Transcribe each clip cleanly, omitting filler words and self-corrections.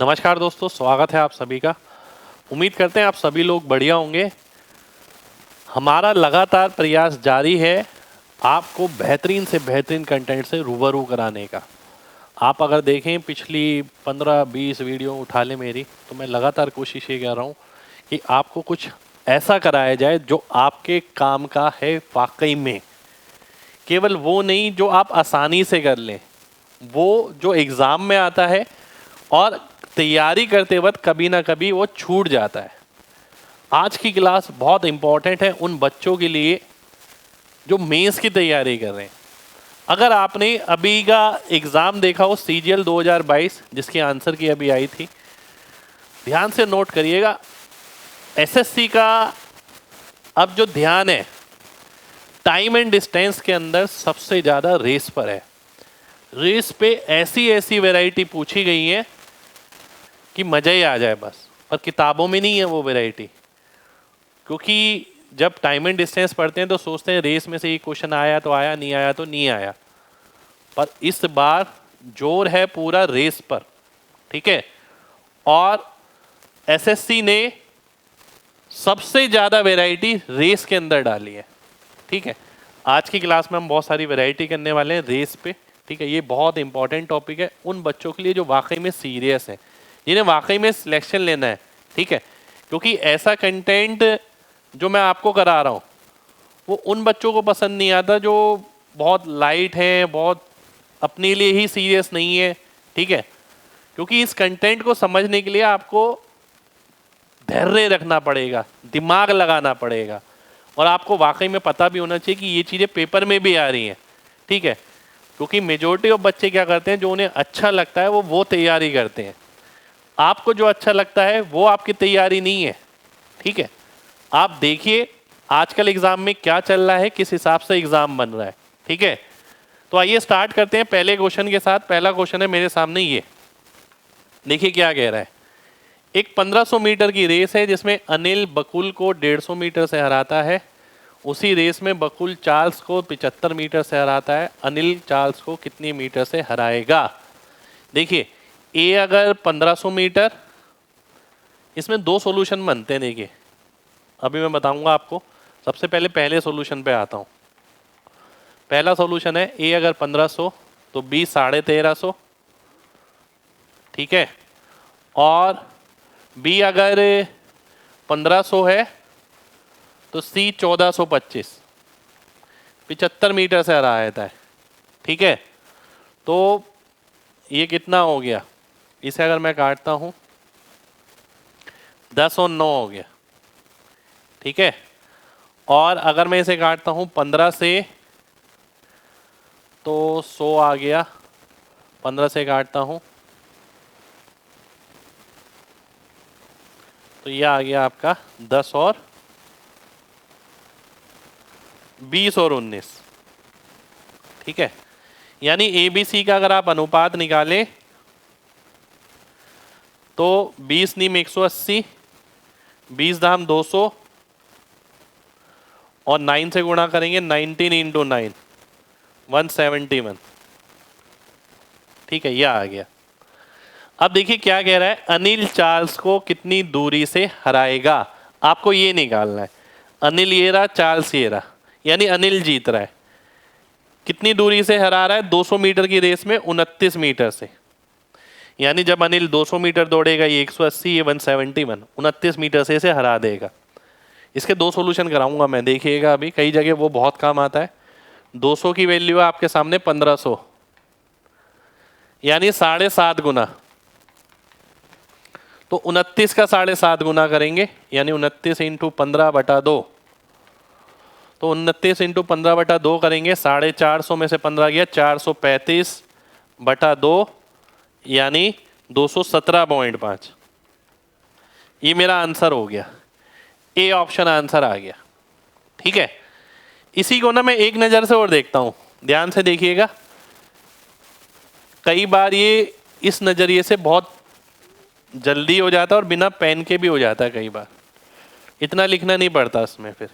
नमस्कार दोस्तों, स्वागत है आप सभी का। उम्मीद करते हैं आप सभी लोग बढ़िया होंगे। हमारा लगातार प्रयास जारी है आपको बेहतरीन से बेहतरीन कंटेंट से रूबरू कराने का। आप अगर देखें पिछली 15-20 वीडियो उठा लें मेरी, तो मैं लगातार कोशिश ये कर रहा हूँ कि आपको कुछ ऐसा कराया जाए जो आपके काम का है वाकई में। केवल वो नहीं जो आप आसानी से कर लें, वो जो एग्ज़ाम में आता है और तैयारी करते वक्त कभी ना कभी वो छूट जाता है। आज की क्लास बहुत इंपॉर्टेंट है उन बच्चों के लिए जो मेंस की तैयारी कर रहे हैं। अगर आपने अभी का एग्ज़ाम देखा हो सीजीएल 2022, जिसकी आंसर की अभी आई थी, ध्यान से नोट करिएगा। एसएससी का अब जो ध्यान है टाइम एंड डिस्टेंस के अंदर सबसे ज़्यादा रेस पर है। रेस पे ऐसी ऐसी वैरायटी पूछी गई है कि मज़ा ही आ जाए बस। पर किताबों में नहीं है वो वैरायटी, क्योंकि जब टाइम एंड डिस्टेंस पढ़ते हैं तो सोचते हैं रेस में से ये क्वेश्चन आया तो आया, नहीं आया तो नहीं आया। पर इस बार जोर है पूरा रेस पर, ठीक है। और एसएससी ने सबसे ज़्यादा वैरायटी रेस के अंदर डाली है, ठीक है। आज की क्लास में हम बहुत सारी वैरायटी करने वाले हैं रेस पे, ठीक है। ये बहुत इंपॉर्टेंट टॉपिक है उन बच्चों के लिए जो वाकई में सीरियस है, जिन्हें वाकई में सिलेक्शन लेना है, ठीक है। क्योंकि ऐसा कंटेंट जो मैं आपको करा रहा हूँ वो उन बच्चों को पसंद नहीं आता जो बहुत लाइट हैं, बहुत अपने लिए ही सीरियस नहीं है, ठीक है। क्योंकि इस कंटेंट को समझने के लिए आपको धैर्य रखना पड़ेगा, दिमाग लगाना पड़ेगा, और आपको वाकई में पता भी होना चाहिए कि ये चीज़ें पेपर में भी आ रही हैं, ठीक है। क्योंकि मेजोरिटी ऑफ बच्चे क्या करते हैं, जो उन्हें अच्छा लगता है वो तैयारी करते हैं। आपको जो अच्छा लगता है वो आपकी तैयारी नहीं है, ठीक है। आप देखिए आजकल एग्जाम में क्या चल रहा है, किस हिसाब से एग्जाम बन रहा है, ठीक है। तो आइए स्टार्ट करते हैं पहले क्वेश्चन के साथ। पहला क्वेश्चन है मेरे सामने, ये देखिए क्या कह रहा है। एक 1500 मीटर की रेस है जिसमें अनिल बकुल को 150 मीटर से हराता है। उसी रेस में बकुल चार्ल्स को 75 मीटर से हराता है। अनिल चार्ल्स को कितनी मीटर से हराएगा? देखिए ए अगर 1500 मीटर, इसमें दो सॉल्यूशन बनते हैं। देखिए अभी मैं बताऊंगा आपको। सबसे पहले पहले सॉल्यूशन पे आता हूँ। पहला सॉल्यूशन है ए अगर 1500 तो बी 1350, ठीक है। और बी अगर 1500 है तो सी 1425, 75 मीटर से हरा जाता है, ठीक है। तो ये कितना हो गया, इसे अगर मैं काटता हूँ 10 और 9 हो गया, ठीक है। और अगर मैं इसे काटता हूँ 15 से तो 100 आ गया। 15 से काटता हूँ तो यह आ गया आपका 10 और 20 और 19, ठीक है। यानी ए बी सी का अगर आप अनुपात निकालें तो 20 नीम 180, 20 धाम 200 और 9 से गुणा करेंगे 19 इंटू 9 171, ठीक है। यह आ गया। अब देखिए क्या कह रहा है, अनिल चार्ल्स को कितनी दूरी से हराएगा, आपको ये निकालना है। अनिल ये रहा, चार्ल्स ये रहा, यानी अनिल जीत रहा है। कितनी दूरी से हरा रहा है? 200 मीटर की रेस में 29 मीटर से। यानी जब अनिल 200 मीटर दौड़ेगा ये 180, ये 171, 29 मीटर से इसे हरा देगा। इसके दो सॉल्यूशन कराऊंगा मैं, देखिएगा अभी कई जगह वो बहुत काम आता है। 200 की वैल्यू है आपके सामने 1500, यानी 7.5 गुना। तो 29 का 7.5 गुना करेंगे, यानी 29 इंटू 15/2। तो 29 इंटू 15/2 करेंगे, 450 में से 15 गया 435/2, यानी 217.5। ये मेरा आंसर हो गया, ए ऑप्शन आंसर आ गया, ठीक है। इसी को ना मैं एक नज़र से और देखता हूँ, ध्यान से देखिएगा। कई बार ये इस नज़रिए से बहुत जल्दी हो जाता है और बिना पेन के भी हो जाता है कई बार, इतना लिखना नहीं पड़ता इसमें फिर।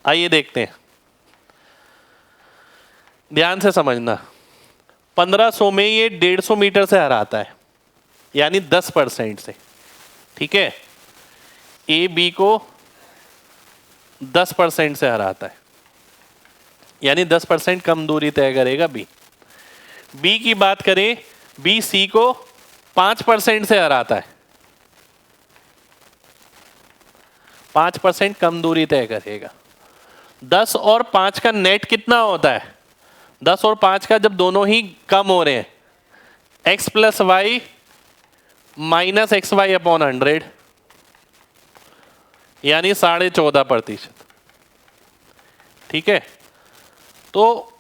आइए देखते हैं, ध्यान से समझना। 1500 में ये 150 मीटर से हराता है, यानी 10% से, ठीक है। ए बी को 10% से हराता है, यानी 10% कम दूरी तय करेगा बी। बी की बात करें, बी सी को 5% से हराता है, 5% कम दूरी तय करेगा। 10 और 5 का नेट कितना होता है? 10 और 5 का जब दोनों ही कम हो रहे हैं, x plus y minus x y upon 100, यानी 14.5%, ठीक है। तो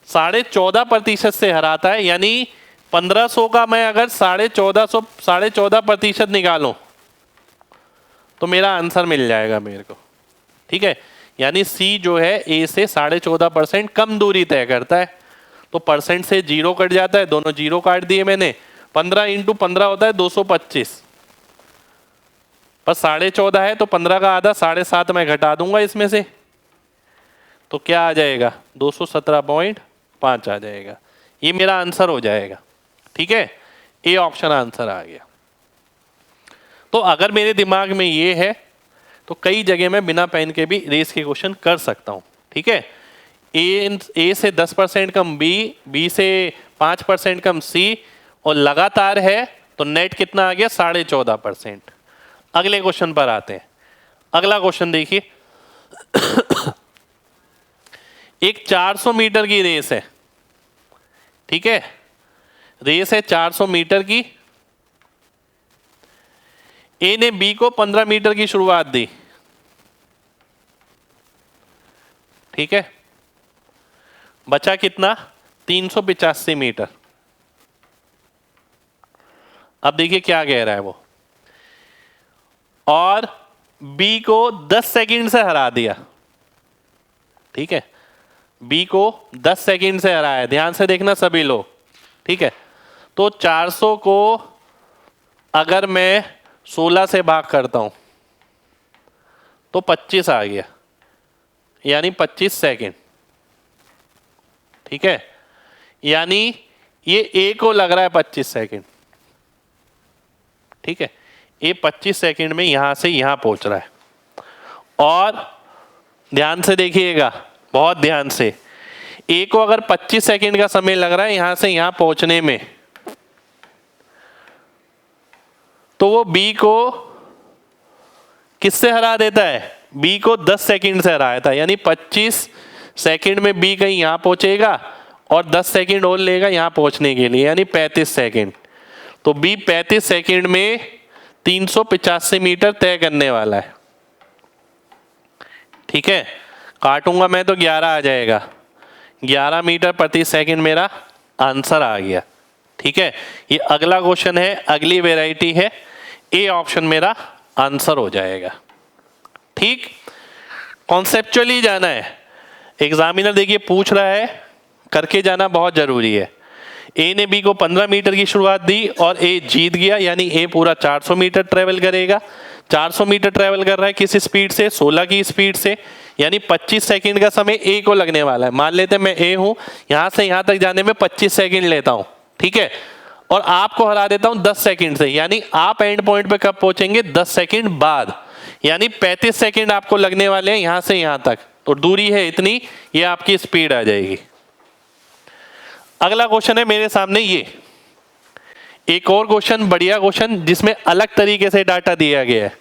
14.5% से हराता है, यानी 1500 का मैं अगर 14.5% निकालूं तो मेरा आंसर मिल जाएगा मेरे को, ठीक है। यानी सी जो है ए से 14.5% कम दूरी तय करता है। तो परसेंट से जीरो कट जाता है, दोनों जीरो काट दिए मैंने। 15 इंटू 15 होता है 225, पर 14.5 है तो 15 का आधा 7.5 मैं घटा दूंगा इसमें से, तो क्या आ जाएगा? 217.5 आ जाएगा। ये मेरा आंसर हो जाएगा, ठीक है। ए ऑप्शन आंसर आ गया। तो अगर मेरे दिमाग में ये है तो कई जगह मैं बिना पेन के भी रेस के क्वेश्चन कर सकता हूं, ठीक है। ए से 10% कम बी, बी से 5% कम सी, और लगातार है तो नेट कितना आ गया? 14.5%। अगले क्वेश्चन पर आते हैं। अगला क्वेश्चन देखिए। एक 400 मीटर की रेस है, ठीक है। रेस है 400 मीटर की। ए ने बी को 15 मीटर की शुरुआत दी, ठीक है। बचा कितना? 385 मीटर। अब देखिए क्या कह रहा है वो। और बी को 10 सेकंड से हरा दिया, ठीक है। बी को 10 सेकंड से हराया, ध्यान से देखना सभी लोग, ठीक है। तो 400 को अगर मैं 16 से भाग करता हूं तो 25 आ गया, यानी 25 सेकंड, ठीक है। यानी ये ए को लग रहा है 25 सेकंड, ठीक है। ये 25 सेकंड में यहां से यहां पहुंच रहा है। और ध्यान से देखिएगा, बहुत ध्यान से, ए को अगर 25 सेकंड का समय लग रहा है यहां से यहां पहुंचने में, तो वो बी को किससे हरा देता है? बी को 10 सेकंड से हराया था, यानी 25 सेकंड में बी कहीं यहां पहुंचेगा और 10 सेकंड और लेगा यहां पहुंचने के लिए, यानी 35 सेकंड। तो बी 35 सेकंड में 385 मीटर तय करने वाला है, ठीक है। काटूंगा मैं तो 11 आ जाएगा, 11 मीटर प्रति सेकंड मेरा आंसर आ गया, ठीक है। ये अगला क्वेश्चन है, अगली वैरायटी है। ए ऑप्शन मेरा आंसर हो जाएगा, ठीक। कॉन्सेप्चुअली जाना है। एग्जामिनर देखिए पूछ रहा है, करके जाना बहुत जरूरी है। ए ने बी को 15 मीटर की शुरुआत दी और ए जीत गया, यानी ए पूरा 400 मीटर ट्रेवल करेगा। 400 मीटर ट्रेवल कर रहा है किस स्पीड से? 16 की स्पीड से, यानी 25 सेकंड का समय ए को लगने वाला है। मान लेते हैं मैं ए हूं, यहां से यहां तक जाने में 25 सेकंड लेता हूं, ठीक है। और आपको हरा देता हूं 10 सेकंड से, यानी आप एंड पॉइंट पे कब पहुंचेंगे? 10 सेकंड बाद, यानी 35 सेकंड आपको लगने वाले हैं यहां से यहां तक। तो दूरी है इतनी, ये आपकी स्पीड आ जाएगी। अगला क्वेश्चन है मेरे सामने ये, एक और क्वेश्चन, बढ़िया क्वेश्चन, जिसमें अलग तरीके से डाटा दिया गया है।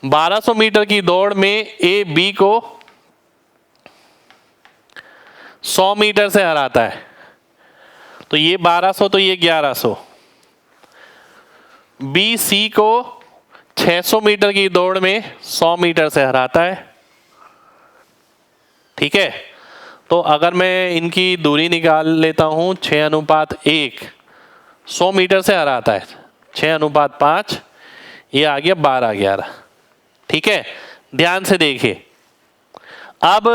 1200 मीटर की दौड़ में ए बी को 100 मीटर से हराता है। तो ये 1200 तो ये 1100। बी सी को 600 मीटर की दौड़ में 100 मीटर से हराता है, ठीक है। तो अगर मैं इनकी दूरी निकाल लेता हूं, 6:1, 100 मीटर से हराता है, 6:5, ये आ गया 12-11, ठीक है। ध्यान से देखिए, अब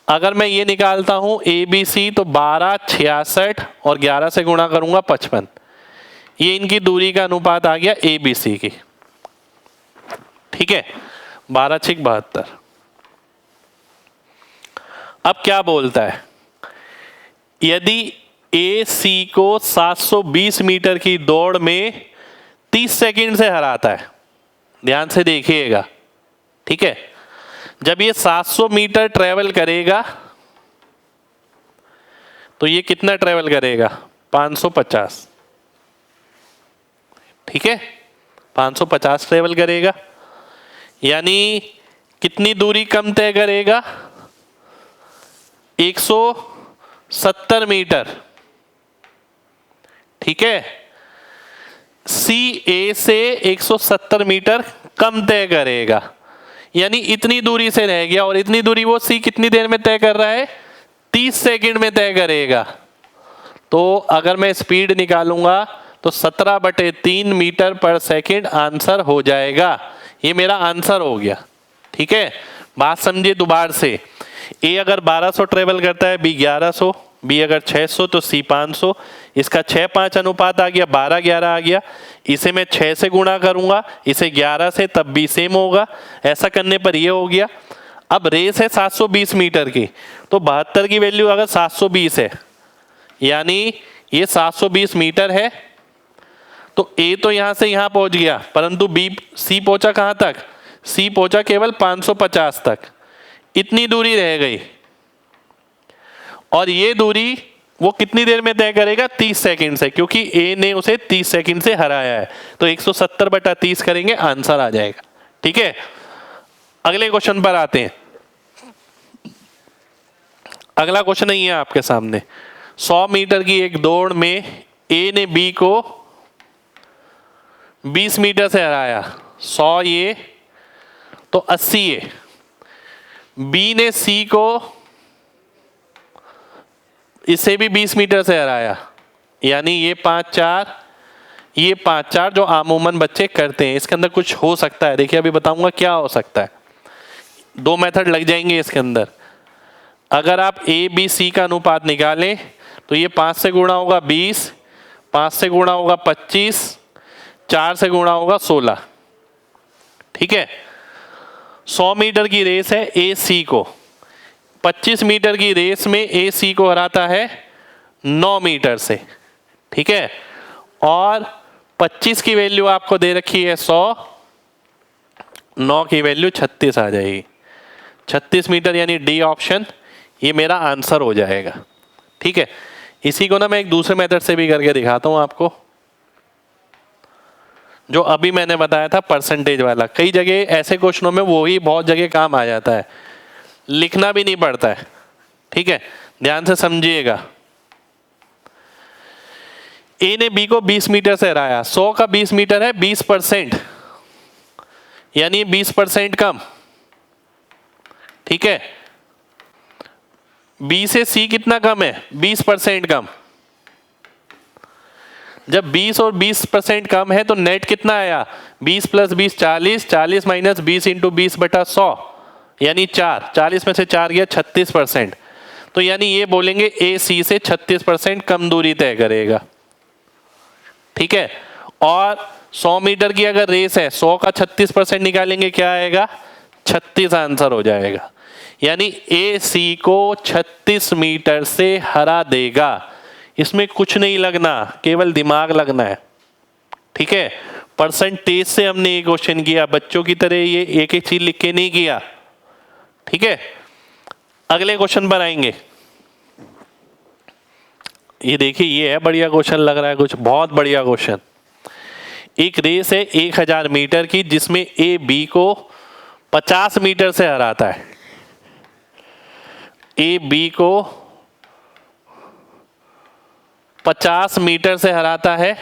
अगर मैं ये निकालता हूं ए बी सी, तो 12, 66 और 11 से गुणा करूंगा 55, ये इनकी दूरी का अनुपात आ गया ए बी सी की, ठीक है। 12×6 72। अब क्या बोलता है? यदि ए सी को 720 मीटर की दौड़ में 30 सेकंड से हराता है। ध्यान से देखिएगा, ठीक है। जब ये 700 मीटर ट्रेवल करेगा तो ये कितना ट्रेवल करेगा? 550, ठीक है, 550 ट्रेवल करेगा। यानी कितनी दूरी कम तय करेगा? 170 मीटर, ठीक है। सी ए से 170 मीटर कम तय करेगा, यानी इतनी दूरी से रह गया, और इतनी दूरी वो सी कितनी देर में तय कर रहा है? 30 सेकंड में तय करेगा। तो अगर मैं स्पीड निकालूंगा तो 17/3 मीटर पर सेकंड आंसर हो जाएगा। ये मेरा आंसर हो गया, ठीक है। बात समझिए दोबारा से। ए अगर 1200 ट्रेवल करता है, बी 1100, बी अगर 600 तो सी 500। इसका 6-5 अनुपात आ गया, 12-11 आ गया। इसे मैं 6 से गुणा करूंगा, इसे 11 से, तब भी सेम होगा। ऐसा करने पर ये हो गया। अब रेस है 720 मीटर की, तो 72 की वैल्यू अगर 720 है, यानी ये 720 मीटर है, तो ए तो यहां से यहां पहुंच गया, परंतु बी सी पहुंचा कहां तक? सी पहुंचा केवल 550 तक। इतनी दूरी रह गई, और ये दूरी वो कितनी देर में तय करेगा? 30 सेकंड से, क्योंकि ए ने उसे 30 सेकंड से हराया है। तो 170/30 करेंगे, आंसर आ जाएगा, ठीक है। अगले क्वेश्चन पर आते हैं। अगला क्वेश्चन है आपके सामने। 100 मीटर की एक दौड़ में ए ने बी को 20 मीटर से हराया। 100 ये तो 80 ये। बी ने सी को इसे भी 20 मीटर से हराया, यानी ये 5-4, ये 5-4 जो आमूमन बच्चे करते हैं। इसके अंदर कुछ हो सकता है, देखिए अभी बताऊंगा क्या हो सकता है। दो मेथड लग जाएंगे इसके अंदर। अगर आप ए बी सी का अनुपात निकालें तो ये 5 से गुणा होगा 20, 5 से गुणा होगा 25, 4 से गुणा होगा 16, ठीक है। 100 मीटर की रेस है, ए सी को 25 मीटर की रेस में ए सी को हराता है 9 मीटर से, ठीक है। और 25 की वैल्यू आपको दे रखी है 100, 9 की वैल्यू 36 आ जाएगी। 36 मीटर यानी डी ऑप्शन, ये मेरा आंसर हो जाएगा, ठीक है। इसी को ना मैं एक दूसरे मेथड से भी करके दिखाता हूं आपको, जो अभी मैंने बताया था परसेंटेज वाला। कई जगह ऐसे क्वेश्चनों में वो ही बहुत जगह काम आ जाता है, लिखना भी नहीं पड़ता है, ठीक है। ध्यान से समझिएगा। ए ने बी को 20 मीटर से हराया। 100 का 20 मीटर है 20%, यानी 20% कम, ठीक है। बी से सी कितना कम है? 20% कम। जब 20 और 20% कम है तो नेट कितना आया? 20 + 20 40, 40 - 20 × 20/100, यानी 4। 40 में से 4 गया 36%। तो यानी ये बोलेंगे ए सी से 36% कम दूरी तय करेगा, ठीक है। और 100 मीटर की अगर रेस है, 100 का 36% निकालेंगे, क्या आएगा? 36 आंसर हो जाएगा। यानी ए सी को 36 मीटर से हरा देगा। इसमें कुछ नहीं लगना, केवल दिमाग लगना है, ठीक है। परसेंटेज से हमने ये क्वेश्चन किया, बच्चों की तरह ये एक एक चीज लिख के नहीं किया, ठीक है। अगले क्वेश्चन पर आएंगे। ये देखिए, ये है बढ़िया क्वेश्चन, लग रहा है कुछ बहुत बढ़िया क्वेश्चन। एक रेस है 1000 मीटर की, जिसमें ए बी को 50 मीटर से हराता है। ए बी को 50 मीटर से हराता है,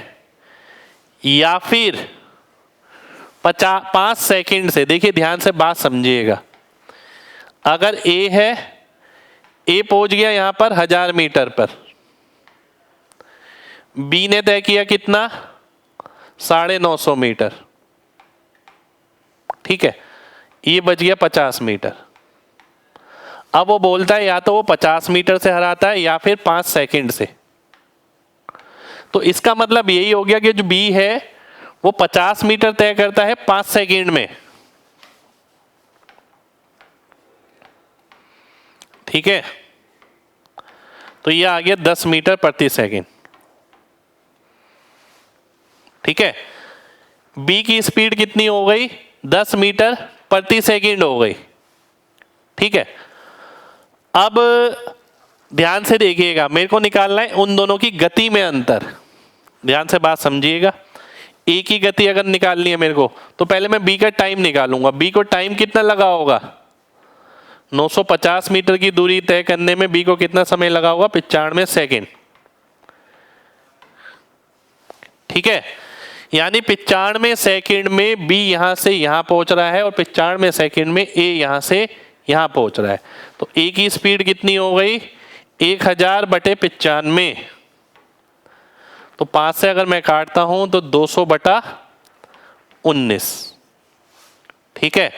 या फिर 5 सेकंड से। देखिए ध्यान से बात समझिएगा। अगर ए है, ए पहुंच गया यहां पर 1000 मीटर पर, बी ने तय किया कितना? 950 मीटर, ठीक है। ये बच गया 50 मीटर। अब वो बोलता है या तो वो 50 मीटर से हराता है या फिर 5 सेकंड से। तो इसका मतलब यही हो गया कि जो बी है वो 50 मीटर तय करता है 5 सेकंड में, ठीक है। तो ये आ गया 10 मीटर प्रति सेकंड, ठीक है। बी की स्पीड कितनी हो गई, 10 मीटर प्रति सेकंड हो गई। ठीक है, अब ध्यान से देखिएगा, मेरे को निकालना है उन दोनों की गति में अंतर। ध्यान से बात समझिएगा, ए की गति अगर निकालनी है मेरे को, तो पहले मैं बी का टाइम निकालूंगा। बी को टाइम कितना लगा होगा, 950 मीटर की दूरी तय करने में बी को कितना समय लगा होगा, 95 सेकेंड। ठीक है, यानी 95 सेकेंड में बी यहां से यहां पहुंच रहा है और 95 सेकेंड में ए यहां से यहां पहुंच रहा है। तो ए की स्पीड कितनी हो गई, 1000/95। तो 5 से अगर मैं काटता हूं तो 200/19। ठीक है,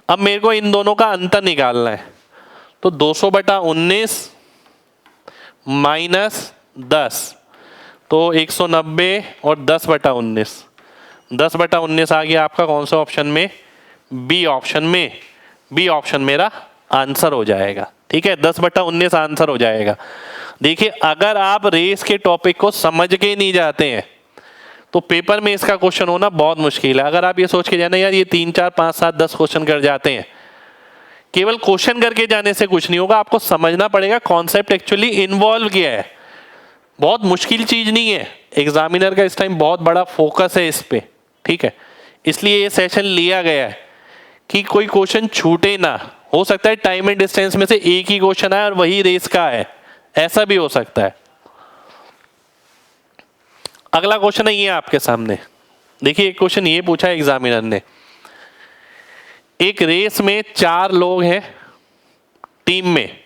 अब मेरे को इन दोनों का अंतर निकालना है। तो 200/19 माइनस 10, तो 190 और 10/19। 10/19 आ गया आपका कौन सा ऑप्शन में, बी ऑप्शन में। बी ऑप्शन मेरा आंसर हो जाएगा। ठीक है, 10/19 आंसर हो जाएगा। देखिए, अगर आप रेस के टॉपिक को समझ के नहीं जाते हैं तो पेपर में इसका क्वेश्चन होना बहुत मुश्किल है। अगर आप ये सोच के जाना यार ये 3, 4, 5, 7, 10 क्वेश्चन कर जाते हैं, केवल क्वेश्चन करके जाने से कुछ नहीं होगा। आपको समझना पड़ेगा कॉन्सेप्ट एक्चुअली इन्वॉल्व किया है। बहुत मुश्किल चीज नहीं है, एग्जामिनर का इस टाइम बहुत बड़ा फोकस है इस पे। ठीक है, इसलिए ये सेशन लिया गया है कि कोई क्वेश्चन छूटे ना। हो सकता है टाइम एंड डिस्टेंस में से एक ही क्वेश्चन आए और वही रेस का है, ऐसा भी हो सकता है। अगला क्वेश्चन है ये आपके सामने। देखिए, एक क्वेश्चन ये पूछा है एग्जामिनर ने, एक रेस में 4 लोग हैं टीम में,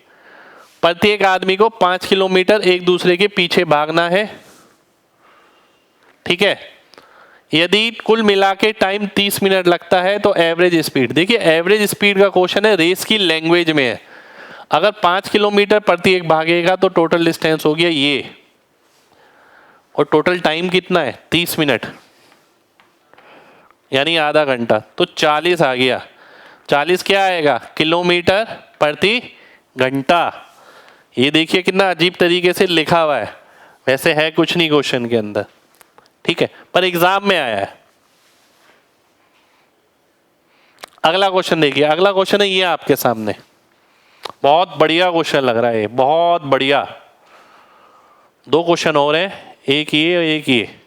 प्रत्येक आदमी को 5 किलोमीटर एक दूसरे के पीछे भागना है। ठीक है, यदि कुल मिला के टाइम 30 मिनट लगता है तो एवरेज स्पीड। देखिए, एवरेज स्पीड का क्वेश्चन है, रेस की लैंग्वेज में है। अगर 5 किलोमीटर प्रति एक भागेगा तो टोटल डिस्टेंस हो गया ये, और टोटल टाइम कितना है 30 मिनट, यानी आधा घंटा। तो 40 आ गया। 40 क्या आएगा, किलोमीटर प्रति घंटा। ये देखिए कितना अजीब तरीके से लिखा हुआ है, वैसे है कुछ नहीं क्वेश्चन के अंदर। ठीक है, पर एग्जाम में आया है। अगला क्वेश्चन देखिए, अगला क्वेश्चन है ये आपके सामने, बहुत बढ़िया क्वेश्चन लग रहा है, बहुत बढ़िया। 2 क्वेश्चन और हैं, एक ये और एक ये।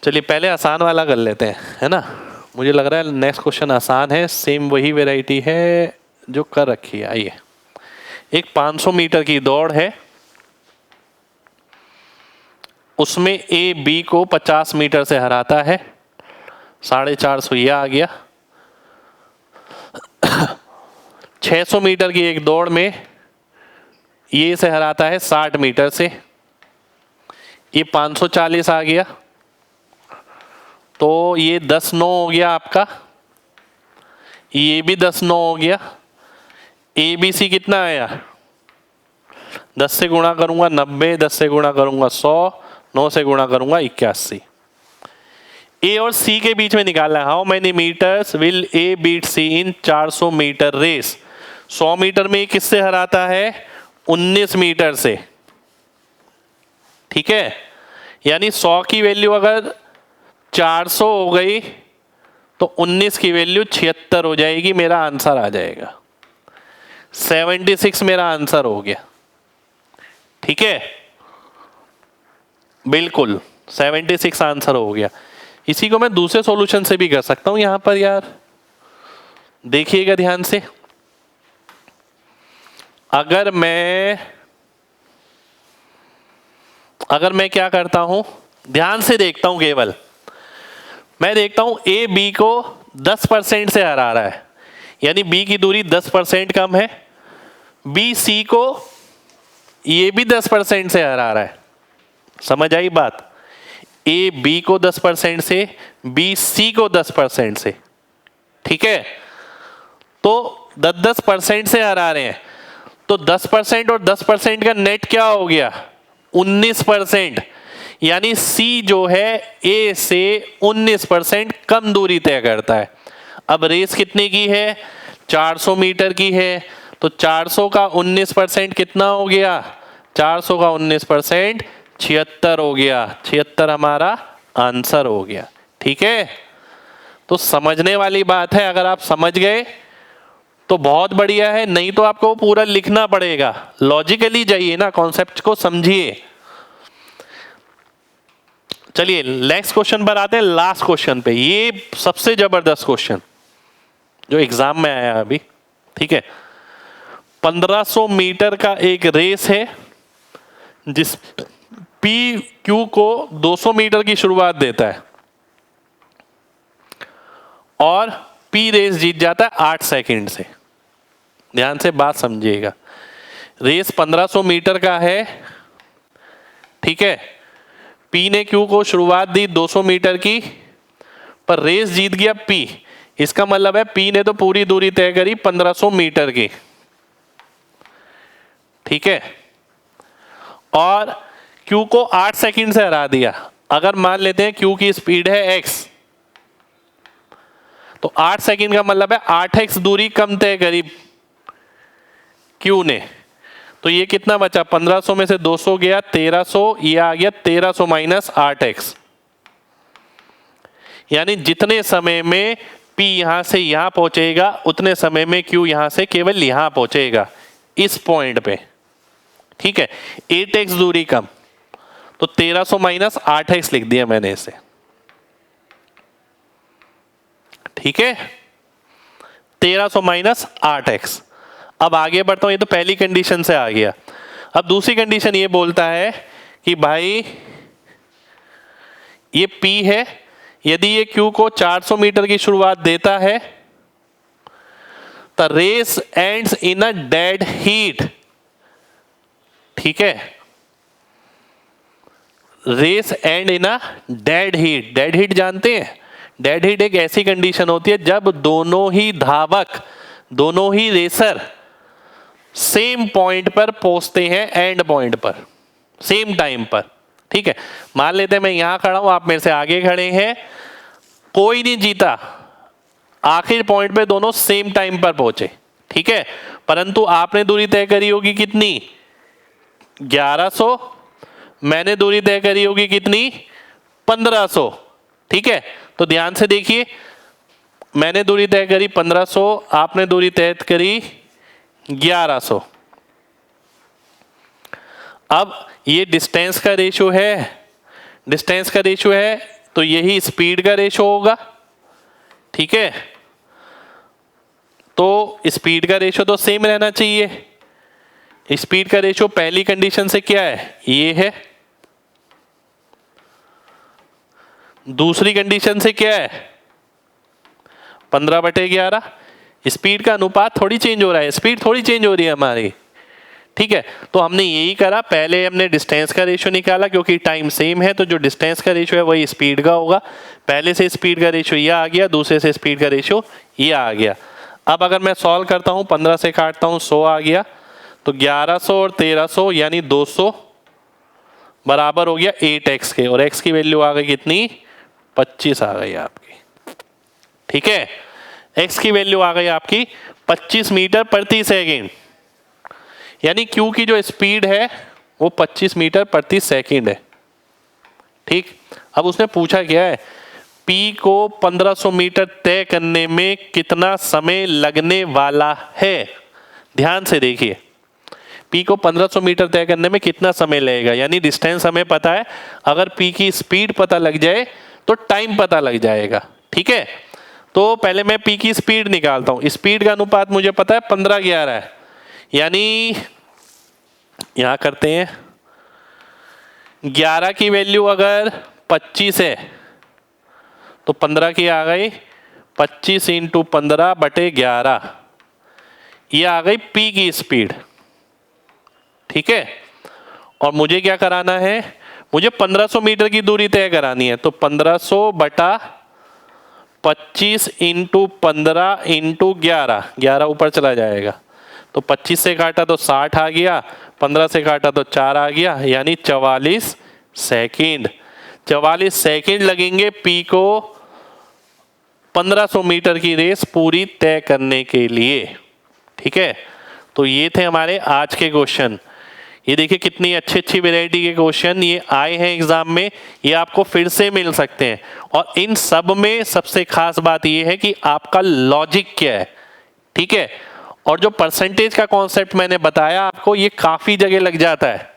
चलिए पहले आसान वाला कर लेते हैं, है ना। मुझे लग रहा है नेक्स्ट क्वेश्चन आसान है, सेम वही वैरायटी है जो कर रखी है। आइए, एक 500 मीटर की दौड़ है, उसमें ए बी को 50 मीटर से हराता है। 450 ये आ गया। 600 मीटर की एक दौड़ में ये से हराता है 60 मीटर से। ये 540 आ गया, तो ये 10-9 हो गया आपका, ये भी 10-9 हो गया। ए बी सी कितना आया, 10 से गुणा करूंगा 90, 10 से गुणा करूंगा 100, 9 से गुणा करूंगा 81। ए और सी के बीच में निकालना है, how many metres will A beat C in 400 metre race. 100 metre में किससे हराता है, 19 मीटर से। ठीक है, यानी 100 की वैल्यू अगर 400 हो गई तो 19 की वैल्यू 76 हो जाएगी, मेरा आंसर आ जाएगा 76, मेरा आंसर हो गया। ठीक है, बिल्कुल 76 आंसर हो गया। इसी को मैं दूसरे सॉल्यूशन से भी कर सकता हूं यहां पर, यार देखिएगा ध्यान से। अगर मैं क्या करता हूं, ध्यान से देखता हूं, केवल मैं देखता हूं ए बी को 10% से हरा रहा है, यानी बी की दूरी 10% कम है। बी सी को ये भी 10% से हरा रहा है, समझ आई बात। ए बी को 10% से, बी सी को 10% से। ठीक है, तो 10% से हरा रहे हैं, तो 10% और 10% का नेट क्या हो गया, 19%। यानी सी जो है ए से 19% कम दूरी तय करता है। अब रेस कितने की है, 400 मीटर की है, तो 400 का 19% कितना हो गया, 400 का 19% 76 हो गया। 76 हमारा आंसर हो गया। ठीक है, तो समझने वाली बात है, अगर आप समझ गए तो बहुत बढ़िया है, नहीं तो आपको पूरा लिखना पड़ेगा। लॉजिकली जाइए ना, कॉन्सेप्ट को समझिए। चलिए नेक्स्ट क्वेश्चन पर आते हैं, लास्ट क्वेश्चन पे। ये सबसे जबरदस्त क्वेश्चन जो एग्जाम में आया अभी। ठीक है, 1500 मीटर का एक रेस है जिस पी क्यू को 200 मीटर की शुरुआत देता है और पी रेस जीत जाता है 8 सेकंड से। ध्यान से बात समझिएगा, रेस 1500 मीटर का है। ठीक है, पी ने क्यू को शुरुआत दी 200 मीटर की, पर रेस जीत गया पी। इसका मतलब है पी ने तो पूरी दूरी तय करी 1500 मीटर की। ठीक है, और क्यू को 8 सेकंड से हरा दिया। अगर मान लेते हैं क्यू की स्पीड है x, तो 8 सेकंड का मतलब है 8x दूरी कम तय करी क्यू ने। तो ये कितना बचा, 1500 में से 200 गया 1300, ये आ गया 1300 माइनस 8x। यानी जितने समय में P यहां से यहां पहुंचेगा उतने समय में Q यहां से केवल यहां पहुंचेगा, इस पॉइंट पे। ठीक है, 8x दूरी कम, तो 1300 माइनस 8x लिख दिया मैंने इसे। ठीक है, 1300 माइनस 8x। अब आगे बढ़ता हूं, ये तो पहली कंडीशन से आ गया। अब दूसरी कंडीशन ये बोलता है कि भाई ये P है, यदि ये Q को 400 मीटर की शुरुआत देता है, the race ends in a dead heat. ठीक है, race end in a dead heat. Dead heat जानते हैं? डेड हीट एक ऐसी कंडीशन होती है जब दोनों ही धावक, दोनों ही रेसर सेम पॉइंट पर पहुंचते हैं, एंड पॉइंट पर सेम टाइम पर। ठीक है, मान लेते हैं मैं यहां खड़ा हूं, आप मेरे से आगे खड़े हैं, कोई नहीं जीता, आखिर पॉइंट पे दोनों सेम टाइम पर पहुंचे। ठीक है, परंतु आपने दूरी तय करी होगी कितनी, 1100, मैंने दूरी तय करी होगी कितनी, 1500। ठीक है, तो ध्यान से देखिए, मैंने दूरी तय करी 1500, आपने दूरी तय करी 1100। अब ये डिस्टेंस का रेशियो है, डिस्टेंस का रेशियो है तो यही स्पीड का रेशियो होगा। ठीक है, तो स्पीड का रेशियो तो सेम रहना चाहिए। स्पीड का रेशियो पहली कंडीशन से क्या है, ये है। दूसरी कंडीशन से क्या है, 15/11। स्पीड का अनुपात थोड़ी चेंज हो रहा है, स्पीड थोड़ी चेंज हो रही है हमारी। ठीक है, तो हमने यही करा, पहले हमने डिस्टेंस का रेशियो निकाला, क्योंकि टाइम सेम है तो जो डिस्टेंस का रेशियो है वही स्पीड का होगा। पहले से स्पीड का रेशियो ये आ गया, दूसरे से स्पीड का रेशियो ये आ गया। अब अगर मैं सॉल्व करता हूं, 15 से काटता हूं, 100 आ गया, तो 1100 और 1300 यानी 200 बराबर हो गया 8x के, और x की वैल्यू आ गई कितनी, 25 आ गई आपकी। ठीक है, x की वैल्यू आ गई आपकी 25 मीटर प्रति सेकेंड, यानी Q की जो स्पीड है वो 25 मीटर प्रति सेकेंड है। ठीक, अब उसने पूछा क्या है, P को 1500 मीटर तय करने में कितना समय लगने वाला है। ध्यान से देखिए, P को 1500 मीटर तय करने में कितना समय लगेगा, यानी डिस्टेंस हमें पता है, अगर P की स्पीड पता लग जाए तो टाइम पता लग जाएगा। ठीक है, तो पहले मैं P की स्पीड निकालता हूं। स्पीड का अनुपात मुझे पता है 15/11 है, यानी यहां करते हैं, 11 की वैल्यू अगर 25 है तो 15 की आ गई 25 इंटू 15/11, ये आ गई P की स्पीड। ठीक है, और मुझे क्या कराना है, मुझे 1500 मीटर की दूरी तय करानी है, तो 1500/25 इंटू 15 इंटू 11, 11 ऊपर चला जाएगा, तो 25 से काटा तो 60 आ गया, 15 से काटा तो 4 आ गया, यानी 44 सेकेंड। 44 सेकेंड लगेंगे P को 1500 मीटर की रेस पूरी तय करने के लिए। ठीक है, तो ये थे हमारे आज के क्वेश्चन। ये देखिए कितनी अच्छी अच्छी वैरायटी के क्वेश्चन ये आए हैं एग्जाम में, ये आपको फिर से मिल सकते हैं। और इन सब में सबसे खास बात ये है कि आपका लॉजिक क्या है, ठीक है। और जो परसेंटेज का कॉन्सेप्ट मैंने बताया आपको, ये काफी जगह लग जाता है,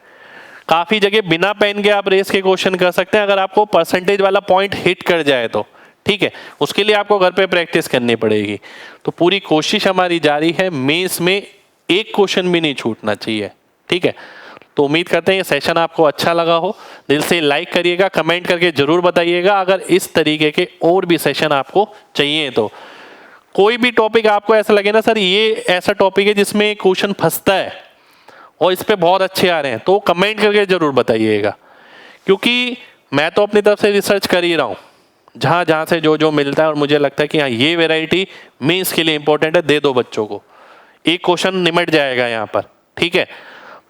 काफी जगह बिना पेन के आप रेस के क्वेश्चन कर सकते हैं अगर आपको परसेंटेज वाला पॉइंट हिट कर जाए तो, ठीक है। उसके लिए आपको घर पे प्रैक्टिस करनी पड़ेगी। तो पूरी कोशिश हमारी जारी है, मेंस में एक क्वेश्चन भी नहीं छूटना चाहिए, ठीक है। तो उम्मीद करते हैं ये सेशन आपको अच्छा लगा हो। दिल से लाइक करिएगा, कमेंट करके जरूर बताइएगा अगर इस तरीके के और भी सेशन आपको चाहिए। तो कोई भी टॉपिक आपको ऐसा लगे ना सर ये ऐसा टॉपिक है जिसमें क्वेश्चन फंसता है और इस पे बहुत अच्छे आ रहे हैं, तो कमेंट करके जरूर बताइएगा, क्योंकि मैं तो अपनी तरफ से रिसर्च कर ही रहा हूँ जहाँ जहाँ से जो जो मिलता है और मुझे लगता है कि हाँ ये वैरायटी मेंस के लिए इंपॉर्टेंट है, दे दो बच्चों को, एक क्वेश्चन निमट जाएगा यहाँ पर, ठीक है।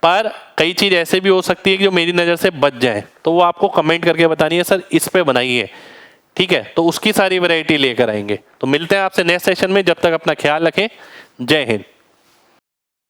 पर कई चीज ऐसे भी हो सकती है कि जो मेरी नज़र से बच जाए, तो वो आपको कमेंट करके बतानी है सर इस पे बनाइए, ठीक है। तो उसकी सारी वैरायटी लेकर आएंगे। तो मिलते हैं आपसे नेक्स्ट सेशन में, जब तक अपना ख्याल रखें। जय हिंद।